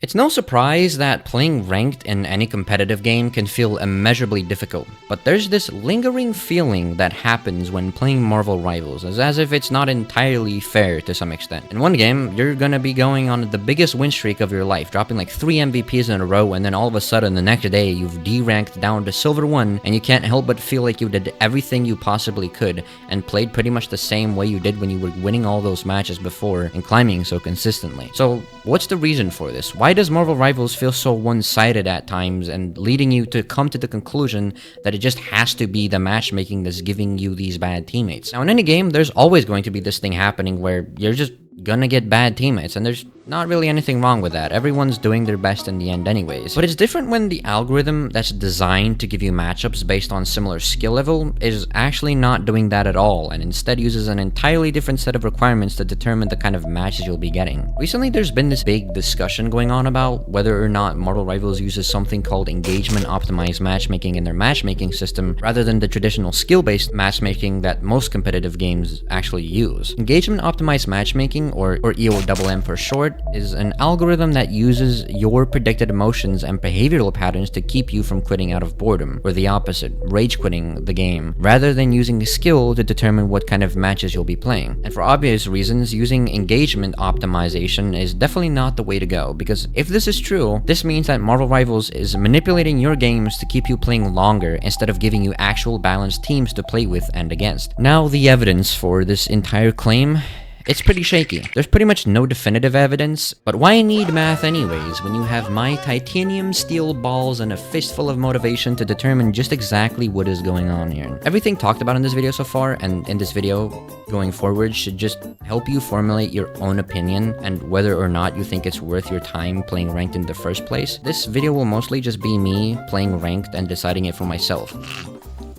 It's no surprise that playing ranked in any competitive game can feel immeasurably difficult, but there's this lingering feeling that happens when playing Marvel Rivals, as if it's not entirely fair to some extent. In one game, you're gonna be going on the biggest win streak of your life, dropping like 3 MVPs in a row, and then all of a sudden the next day you've D-ranked down to Silver 1, and you can't help but feel like you did everything you possibly could, and played pretty much the same way you did when you were winning all those matches before, and climbing so consistently. So, what's the reason for this? Why does Marvel Rivals feel so one-sided at times and leading you to come to the conclusion that it just has to be the matchmaking that's giving you these bad teammates? Now, in any game, there's always going to be this thing happening where you're just gonna get bad teammates, and there's not really anything wrong with that. Everyone's doing their best in the end anyways. But it's different when the algorithm that's designed to give you matchups based on similar skill level is actually not doing that at all, and instead uses an entirely different set of requirements to determine the kind of matches you'll be getting. Recently, there's been this big discussion going on about whether or not Marvel Rivals uses something called engagement optimized matchmaking in their matchmaking system, rather than the traditional skill-based matchmaking that most competitive games actually use. Engagement optimized matchmaking, or EOMM for short, is an algorithm that uses your predicted emotions and behavioral patterns to keep you from quitting out of boredom, or the opposite, rage quitting the game, rather than using skill to determine what kind of matches you'll be playing. And for obvious reasons, using engagement optimization is definitely not the way to go, because if this is true, this means that Marvel Rivals is manipulating your games to keep you playing longer instead of giving you actual balanced teams to play with and against. Now, the evidence for this entire claim, it's pretty shaky. There's pretty much no definitive evidence, but why need math anyways when you have my titanium steel balls and a fistful of motivation to determine just exactly what is going on here? Everything talked about in this video so far, and in this video going forward, should just help you formulate your own opinion and whether or not you think it's worth your time playing ranked in the first place. This video will mostly just be me playing ranked and deciding it for myself.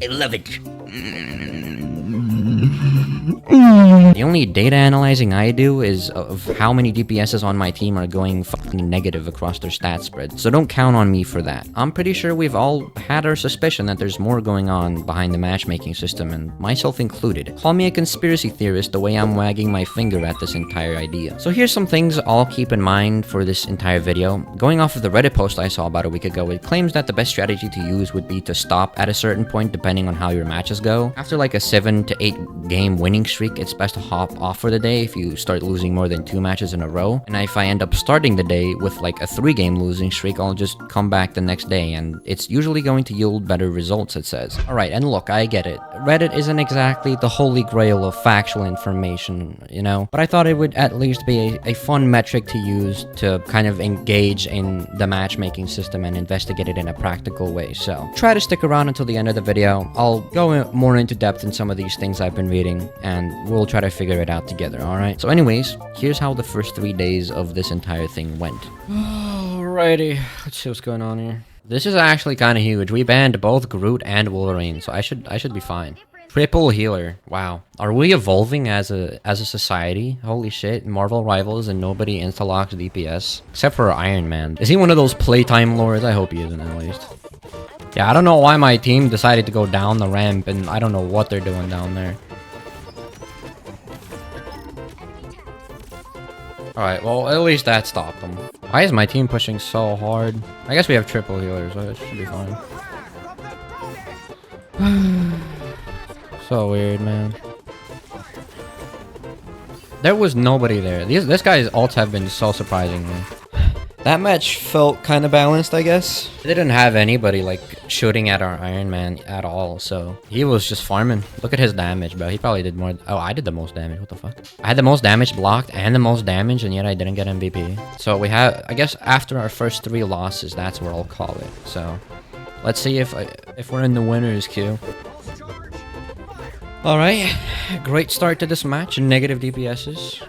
I love it. The only data analyzing I do is of how many DPSs on my team are going fucking negative across their stat spread, so don't count on me for that. I'm pretty sure we've all had our suspicion that there's more going on behind the matchmaking system, and myself included. Call me a conspiracy theorist the way I'm wagging my finger at this entire idea. So here's some things I'll keep in mind for this entire video. Going off of the Reddit post I saw about a week ago, it claims that the best strategy to use would be to stop at a certain point depending on how your matches go. After like a 7 to 8 game winning streak, it's best to hop off for the day if you start losing more than 2 matches in a row. And if I end up starting the day with like a 3-game losing streak, I'll just come back the next day, and it's usually going to yield better results, it says. Alright, and look, I get it. Reddit isn't exactly the holy grail of factual information, you know? But I thought it would at least be a fun metric to use to kind of engage in the matchmaking system and investigate it in a practical way. So try to stick around until the end of the video. I'll go more into depth in some of these things I've been reading, and we'll try to figure it out together, alright? So anyways, here's how the first 3 days of this entire thing went. Alrighty, let's see what's going on here. This is actually kind of huge. We banned both Groot and Wolverine, so I should be fine. Triple healer. Wow. Are we evolving as a society? Holy shit. Marvel Rivals and nobody insta-locks DPS. Except for Iron Man. Is he one of those playtime lords? I hope he isn't, at least. Yeah, I don't know why my team decided to go down the ramp, and I don't know what they're doing down there. Alright, well, at least that stopped them. Why is my team pushing so hard? I guess we have triple healers, so it should be fine. So weird, man. There was nobody there. This guy's ults have been so surprising me. That match felt kind of balanced, I guess. They didn't have anybody, like, shooting at our Iron Man at all, so he was just farming. Look at his damage, bro. He probably did more. Oh, I did the most damage. What the fuck? I had the most damage blocked and the most damage, and yet I didn't get MVP. So we have, I guess, after our first 3 losses, that's where I'll call it. So let's see if we're in the winner's queue. Alright, great start to this match. Negative DPSs.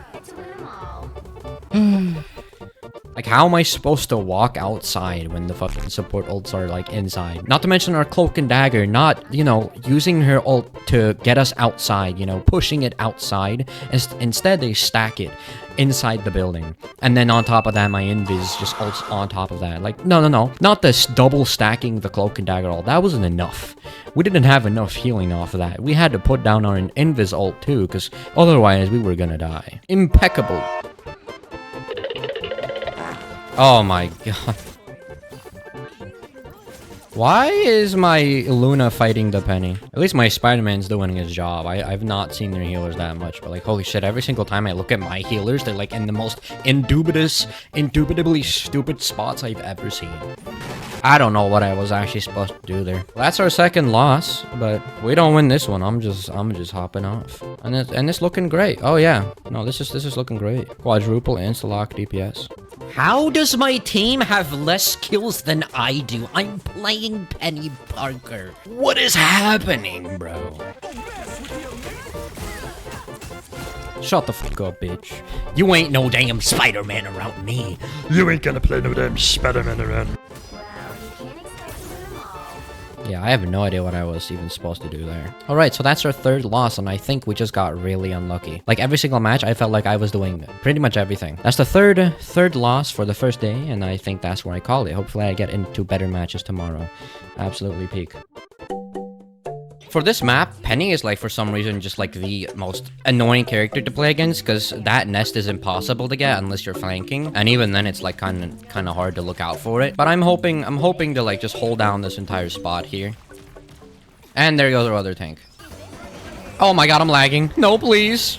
Like, how am I supposed to walk outside when the fucking support ults are, like, inside? Not to mention our Cloak and Dagger, not, you know, using her ult to get us outside, you know, pushing it outside. Instead, they stack it inside the building. And then on top of that, my Invis just ults on top of that. Like, no. Not this double stacking the Cloak and Dagger ult. That wasn't enough. We didn't have enough healing off of that. We had to put down our Invis ult, too, because otherwise we were gonna die. Impeccable. Oh my god. Why is my Luna fighting the Penny? At least my Spider-Man's doing his job. I've not seen their healers that much, but like, holy shit, every single time I look at my healers, they're like in the most indubitably stupid spots I've ever seen. I don't know what I was actually supposed to do there. Well, that's our second loss, but we don't win this one. I'm just hopping off. And it's looking great. Oh yeah. No, this is looking great. Quadruple insta-lock DPS. How does my team have less kills than I do? I'm playing Penny Parker. What is happening, bro? Shut the fuck up, bitch. You ain't no damn Spider-Man around me. You ain't gonna play no damn Spider-Man around. Yeah, I have no idea what I was even supposed to do there. Alright, so that's our third loss, and I think we just got really unlucky. Like, every single match, I felt like I was doing pretty much everything. That's the third loss for the first day, and I think that's where I call it. Hopefully I get into better matches tomorrow. Absolutely peak. For this map, Penny is like, for some reason, just like the most annoying character to play against, because that nest is impossible to get unless you're flanking, and even then it's like kind of hard to look out for it. But I'm hoping to like just hold down this entire spot here. And there goes our other tank. Oh my god, I'm lagging. No, please.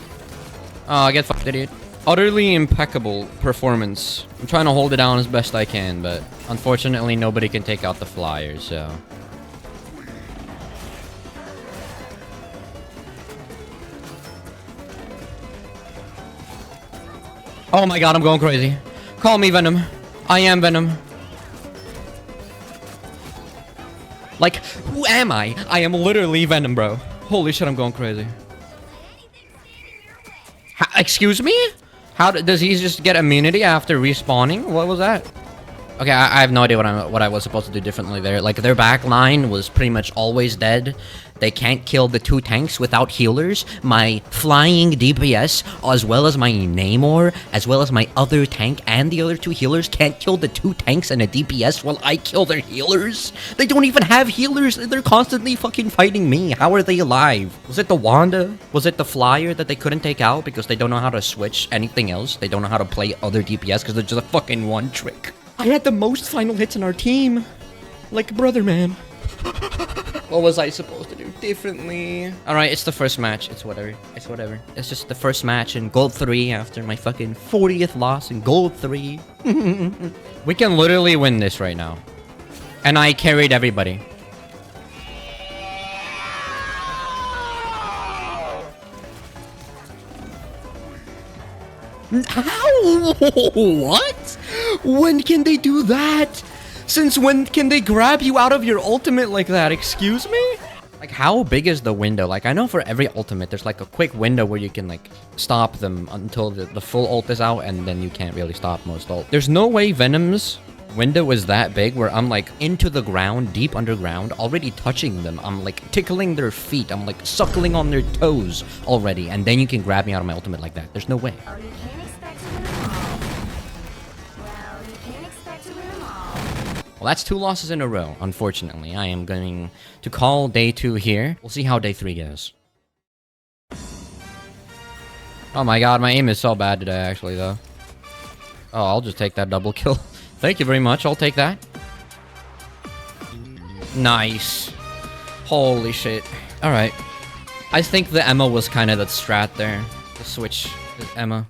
Oh, get fucked, idiot. Utterly impeccable performance. I'm trying to hold it down as best I can, but unfortunately nobody can take out the flyer, so... Oh my god, I'm going crazy. Call me Venom. I am Venom. Like, who am I? I am literally Venom, bro. Holy shit, I'm going crazy. Excuse me? How does he just get immunity after respawning? What was that? Okay, I have no idea what I was supposed to do differently there. Like, their back line was pretty much always dead. They can't kill the two tanks without healers. My flying DPS, as well as my Namor, as well as my other tank and the other two healers can't kill the two tanks and a DPS while I kill their healers? They don't even have healers. They're constantly fucking fighting me. How are they alive? Was it the Wanda? Was it the Flyer that they couldn't take out because they don't know how to switch anything else? They don't know how to play other DPS because they're just a fucking one trick. I had the most final hits in our team. Like, brother, man. What was I supposed to do differently? Alright, it's the first match. It's whatever. It's whatever. It's just the first match in Gold 3 after my fucking 40th loss in Gold 3. We can literally win this right now. And I carried everybody. How? What? When can they do that? Since when can they grab you out of your ultimate like that? Excuse me? Like, how big is the window? Like, I know for every ultimate, there's like a quick window where you can like stop them until the full ult is out, and then you can't really stop most ult. There's no way Venom's window is that big where I'm like into the ground, deep underground, already touching them. I'm like tickling their feet. I'm like suckling on their toes already, and then you can grab me out of my ultimate like that. There's no way. Well, that's 2 losses in a row, unfortunately. I am going to call day 2 here. We'll see how day 3 goes. Oh my god, my aim is so bad today, actually, though. Oh, I'll just take that double kill. Thank you very much, I'll take that. Nice. Holy shit. Alright. I think the Emma was kind of the strat there. The switch is Emma.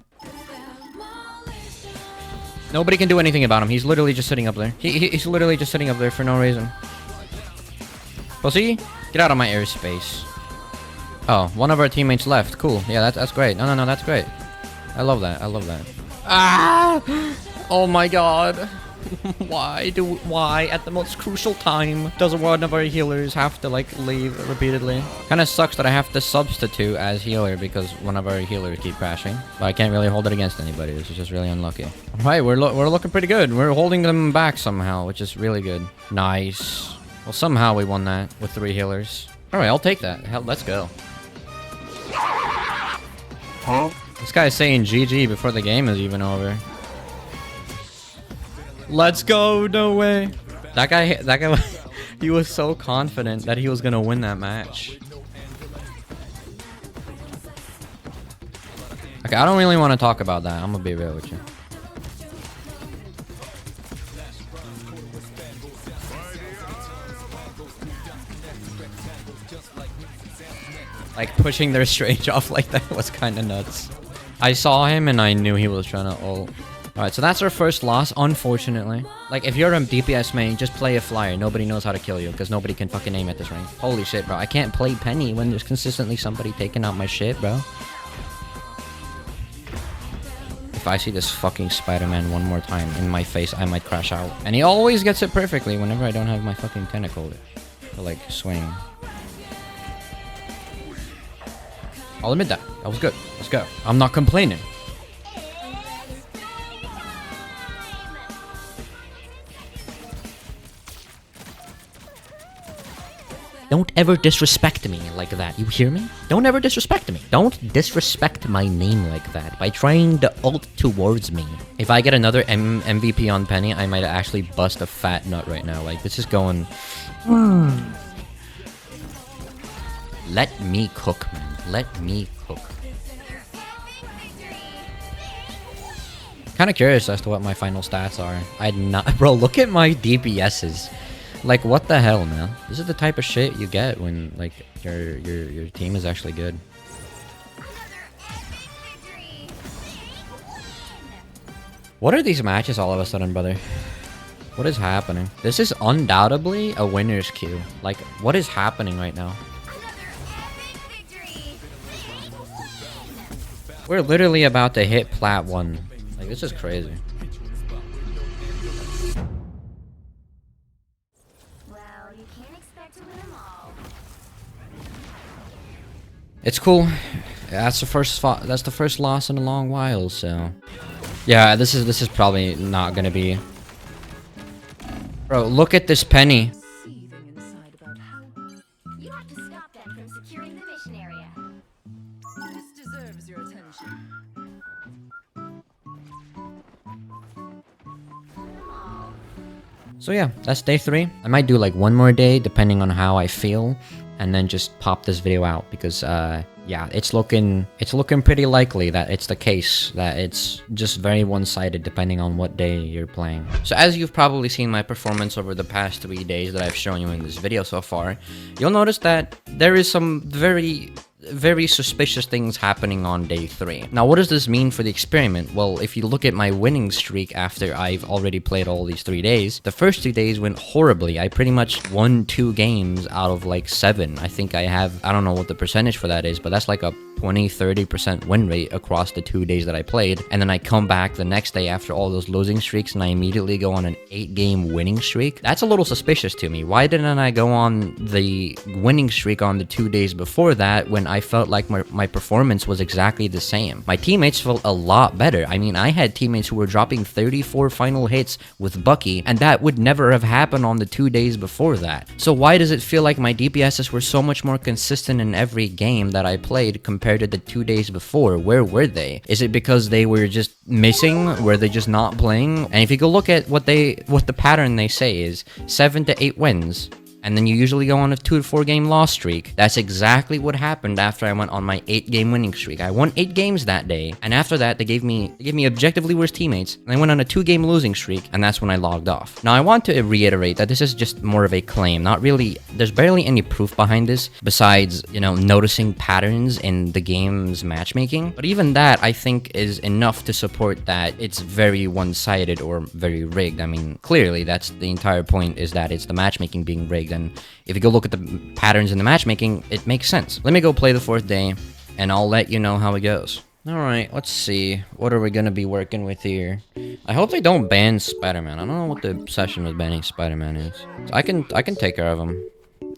Nobody can do anything about him. He's literally just sitting up there. He's literally just sitting up there for no reason. Pussy, get out of my airspace. Oh, one of our teammates left. Cool. Yeah, that's great. No, that's great. I love that. I love that. Ah! Oh my god. Why at the most crucial time does one of our healers have to like leave repeatedly? Kind of sucks that I have to substitute as healer because one of our healers keep crashing, but I can't really hold it against anybody. This is just really unlucky. Right, we're looking pretty good. We're holding them back somehow, which is really good. Nice. Well, somehow we won that with 3 healers. All right, I'll take that. Hell, let's go. Huh? This guy's saying GG before the game is even over. Let's go, no way. That guy, he was so confident that he was gonna win that match. Okay, I don't really want to talk about that. I'm gonna be real with you. Like, pushing their strange off like that was kind of nuts. I saw him and I knew he was trying to ult. Alright, so that's our first loss, unfortunately. Like, if you're a DPS main, just play a flyer. Nobody knows how to kill you, because nobody can fucking aim at this rank. Holy shit, bro. I can't play Penny when there's consistently somebody taking out my shit, bro. If I see this fucking Spider-Man one more time in my face, I might crash out. And he always gets it perfectly whenever I don't have my fucking tentacle to, like, swing. I'll admit that. That was good. Let's go. I'm not complaining. Don't ever disrespect me like that, you hear me? Don't ever disrespect me. Don't disrespect my name like that by trying to ult towards me. If I get another MVP on Penny, I might actually bust a fat nut right now. Like, this is going... Let me cook, man. Let me cook. Kind of curious as to what my final stats are. I'd not... Bro, look at my DPSs. Like, what the hell, man? This is the type of shit you get when, like, your team is actually good. What are these matches all of a sudden, brother? What is happening? This is undoubtedly a winner's queue. Like, what is happening right now? We're literally about to hit Plat 1. Like, this is crazy. It's cool. That's the first loss in a long while, so yeah, this is probably not gonna be. Bro, look at this Penny. You have to stop them from securing the mission area. This deserves your attention. So yeah, that's day 3. I might do like one more day depending on how I feel, and then just pop this video out because yeah, it's looking pretty likely that it's the case, that it's just very one-sided depending on what day you're playing. So as you've probably seen my performance over the past 3 days that I've shown you in this video so far, you'll notice that there is some very suspicious things happening on day 3. Now, what does this mean for the experiment? Well, if you look at my winning streak after I've already played all these 3 days, the first 2 days went horribly. I pretty much won 2 games out of like 7. I think I have, I don't know what the percentage for that is, but that's like a 20-30% win rate across the 2 days that I played. And then I come back the next day after all those losing streaks and I immediately go on an 8-game winning streak. That's a little suspicious to me. Why didn't I go on the winning streak on the 2 days before that when I felt like my performance was exactly the same? My teammates felt a lot better. I mean, I had teammates who were dropping 34 final hits with Bucky, and that would never have happened on the 2 days before that. So why does it feel like my DPSs were so much more consistent in every game that I played compared to the 2 days before? Where were they? Is it because they were just missing? Were they just not playing? And if you go look at what the pattern they say is 7 to 8 wins, and then you usually go on a 2 to 4 game loss streak. That's exactly what happened after I went on my 8-game winning streak. I won 8 games that day, and after that, they gave me objectively worse teammates, and I went on a 2-game losing streak, and that's when I logged off. Now, I want to reiterate that this is just more of a claim, not really. There's barely any proof behind this, besides, you know, noticing patterns in the game's matchmaking. But even that, I think, is enough to support that it's very one-sided or very rigged. I mean, clearly, that's the entire point, is that it's the matchmaking being rigged. And if you go look at the patterns in the matchmaking, it makes sense. Let me go play the 4th day, and I'll let you know how it goes. Alright, let's see. What are we gonna be working with here? I hope they don't ban Spider-Man. I don't know what the obsession with banning Spider-Man is. So I can take care of him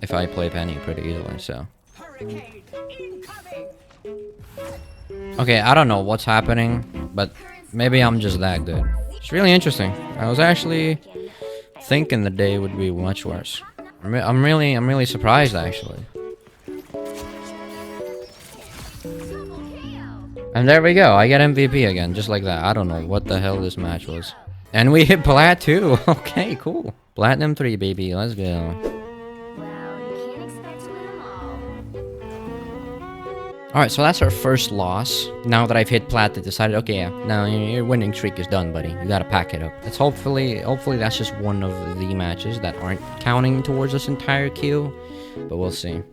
if I play Penny pretty easily, so. Okay, I don't know what's happening, but maybe I'm just that good. It's really interesting. I was actually thinking the day would be much worse. I'm really surprised, actually. And there we go. I get MVP again, just like that. I don't know what the hell this match was. And we hit Plat 2. Okay, cool. Platinum 3, baby. Let's go. Alright, so that's our first loss. Now that I've hit plat, they decided, okay, yeah, now your winning streak is done, buddy. You gotta pack it up. Let's hopefully that's just one of the matches that aren't counting towards this entire queue. But we'll see.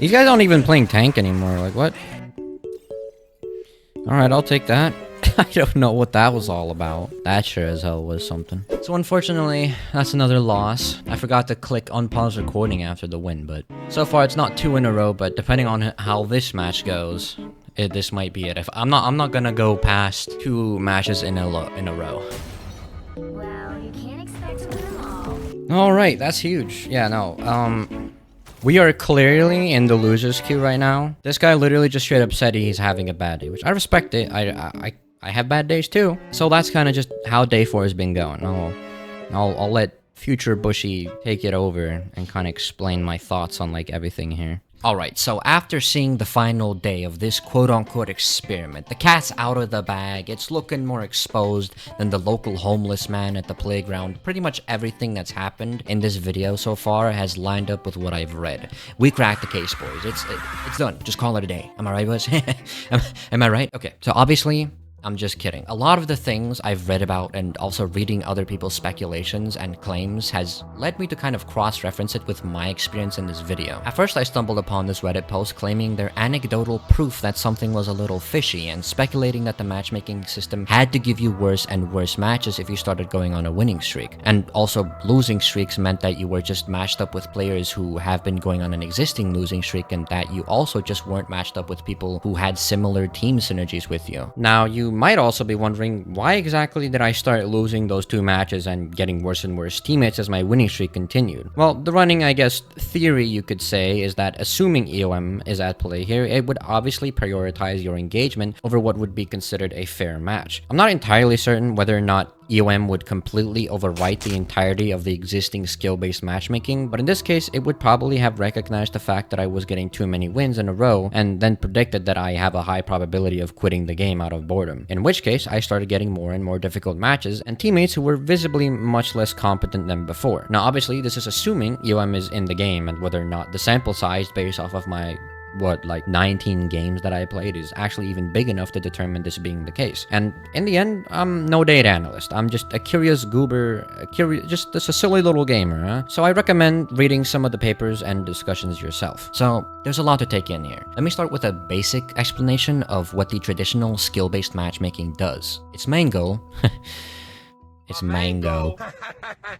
These guys aren't even playing tank anymore, like what? Alright, I'll take that. I don't know what that was all about. That sure as hell was something. So unfortunately, that's another loss. I forgot to click unpause recording after the win, but so far it's not 2 in a row, but depending on how this match goes, this might be it. If I'm not gonna go past 2 matches in a row. Well, you can't expect to win them all. Alright, that's huge. Yeah, no, we are clearly in the losers queue right now. This guy literally just straight up said he's having a bad day, which I respect it. I have bad days too. So that's kind of just how day 4 has been going. I'll let future Bushy take it over and kind of explain my thoughts on like everything here. Alright, so after seeing the final day of this quote-unquote experiment, the cat's out of the bag, it's looking more exposed than the local homeless man at the playground. Pretty much everything that's happened in this video so far has lined up with what I've read. We cracked the case, boys. It's done. Just call it a day. Am I right, boys? Am I right? Okay, so obviously, I'm just kidding. A lot of the things I've read about and also reading other people's speculations and claims has led me to kind of cross-reference it with my experience in this video. At first I stumbled upon this Reddit post claiming their anecdotal proof that something was a little fishy and speculating that the matchmaking system had to give you worse and worse matches if you started going on a winning streak. And also losing streaks meant that you were just matched up with players who have been going on an existing losing streak and that you also just weren't matched up with people who had similar team synergies with you. Now you might also be wondering, why exactly did I start losing those 2 matches and getting worse and worse teammates as my winning streak continued? Well, the running, I guess, theory you could say is that assuming EOMM is at play here, it would obviously prioritize your engagement over what would be considered a fair match. I'm not entirely certain whether or not EOMM would completely overwrite the entirety of the existing skill-based matchmaking, but in this case, it would probably have recognized the fact that I was getting too many wins in a row, and then predicted that I have a high probability of quitting the game out of boredom. In which case, I started getting more and more difficult matches, and teammates who were visibly much less competent than before. Now, obviously, this is assuming EOMM is in the game, and whether or not the sample size based off of my like 19 games that I played is actually even big enough to determine this being the case. And in the end, I'm no data analyst. I'm just a curious goober, just a silly little gamer, huh? So I recommend reading some of the papers and discussions yourself. So there's a lot to take in here. Let me start with a basic explanation of what the traditional skill-based matchmaking does. Its main goal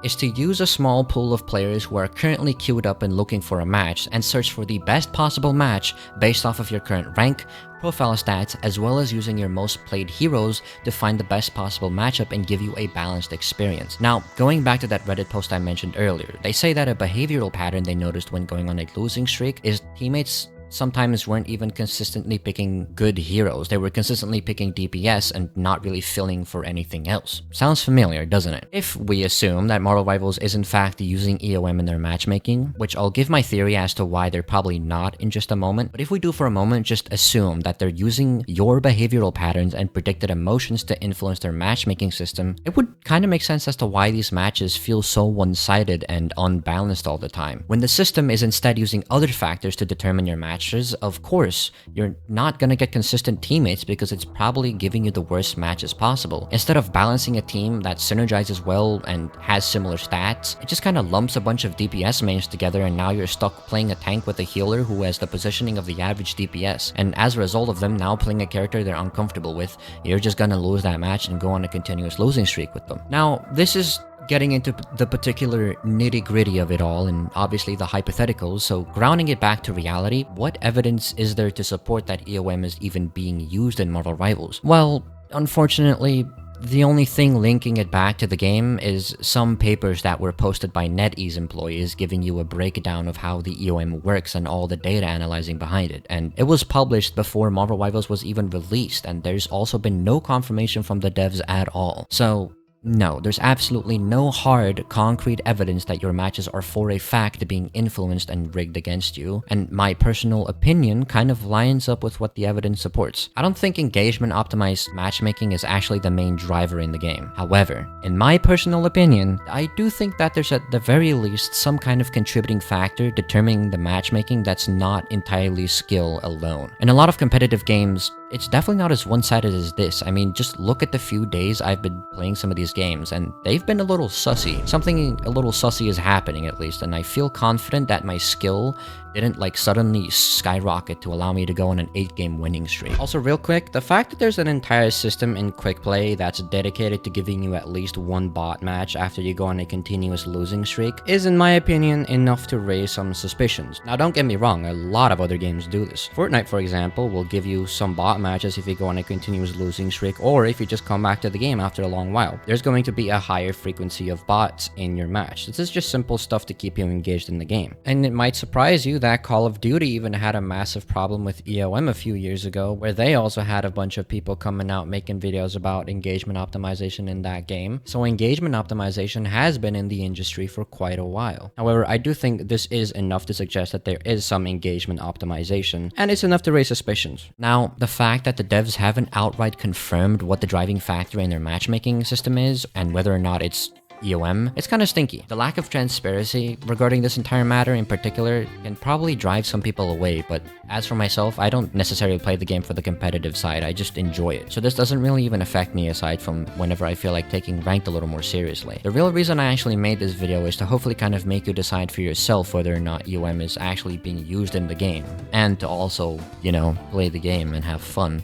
is to use a small pool of players who are currently queued up and looking for a match and search for the best possible match based off of your current rank, profile stats, as well as using your most played heroes to find the best possible matchup and give you a balanced experience. Now, going back to that Reddit post I mentioned earlier, they say that a behavioral pattern they noticed when going on a losing streak is teammates sometimes weren't even consistently picking good heroes. They were consistently picking DPS and not really filling for anything else. Sounds familiar, doesn't it? If we assume that Marvel Rivals is in fact using EOMM in their matchmaking, which I'll give my theory as to why they're probably not in just a moment, but if we do for a moment just assume that they're using your behavioral patterns and predicted emotions to influence their matchmaking system, it would kind of make sense as to why these matches feel so one-sided and unbalanced all the time. When the system is instead using other factors to determine your match, of course, you're not gonna get consistent teammates because it's probably giving you the worst matches possible. Instead of balancing a team that synergizes well and has similar stats, it just kind of lumps a bunch of DPS mains together and now you're stuck playing a tank with a healer who has the positioning of the average DPS. And as a result of them now playing a character they're uncomfortable with, you're just gonna lose that match and go on a continuous losing streak with them. Now, this is getting into the particular nitty-gritty of it all and obviously the hypotheticals, so grounding it back to reality, what evidence is there to support that EOMM is even being used in Marvel Rivals? Well, unfortunately, the only thing linking it back to the game is some papers that were posted by NetEase employees giving you a breakdown of how the EOMM works and all the data analyzing behind it. And it was published before Marvel Rivals was even released, and there's also been no confirmation from the devs at all. So No, there's absolutely no hard, concrete evidence that your matches are for a fact being influenced and rigged against you, and my personal opinion kind of lines up with what the evidence supports. I don't think engagement-optimized matchmaking is actually the main driver in the game. However, in my personal opinion, I do think that there's at the very least some kind of contributing factor determining the matchmaking that's not entirely skill alone. In a lot of competitive games, it's definitely not as one-sided as this. I mean, just look at the few days I've been playing some of these games, and they've been a little sussy. Something a little sussy is happening, at least, and I feel confident that my skill didn't like suddenly skyrocket to allow me to go on an 8-game winning streak. Also, real quick, the fact that there's an entire system in quick play that's dedicated to giving you at least one bot match after you go on a continuous losing streak is, in my opinion, enough to raise some suspicions. Now, don't get me wrong, a lot of other games do this. Fortnite, for example, will give you some bot matches if you go on a continuous losing streak, or if you just come back to the game after a long while. There's going to be a higher frequency of bots in your match. This is just simple stuff to keep you engaged in the game. And it might surprise you that Call of Duty even had a massive problem with EOMM a few years ago, where they also had a bunch of people coming out making videos about engagement optimization in that game. So engagement optimization has been in the industry for quite a while. However, I do think this is enough to suggest that there is some engagement optimization, and it's enough to raise suspicions. Now, the fact that the devs haven't outright confirmed what the driving factor in their matchmaking system is, and whether or not it's EOM, it's kind of stinky. The lack of transparency regarding this entire matter in particular can probably drive some people away, but as for myself, I don't necessarily play the game for the competitive side, I just enjoy it. So this doesn't really even affect me aside from whenever I feel like taking ranked a little more seriously. The real reason I actually made this video is to hopefully kind of make you decide for yourself whether or not EOM is actually being used in the game, and to also, you know, play the game and have fun.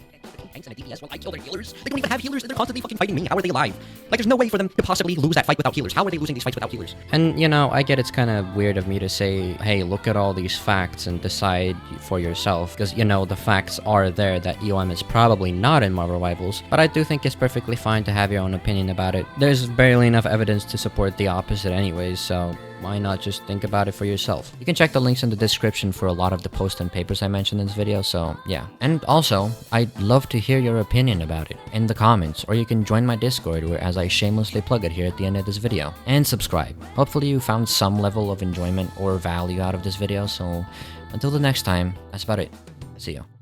Tanks and a DPS while I kill their healers? They don't even have healers and they're constantly fucking fighting me. How are they alive? Like, there's no way for them to possibly lose that fight without healers. How are they losing these fights without healers? And, you know, I get it's kind of weird of me to say, hey, look at all these facts and decide for yourself. Because, you know, the facts are there that EOM is probably not in Marvel Rivals. But I do think it's perfectly fine to have your own opinion about it. There's barely enough evidence to support the opposite anyways, so why not just think about it for yourself? You can check the links in the description for a lot of the posts and papers I mentioned in this video, so yeah. And also, I'd love to hear your opinion about it in the comments, or you can join my Discord where as I shamelessly plug it here at the end of this video. And subscribe. Hopefully you found some level of enjoyment or value out of this video, so until the next time, that's about it. See you.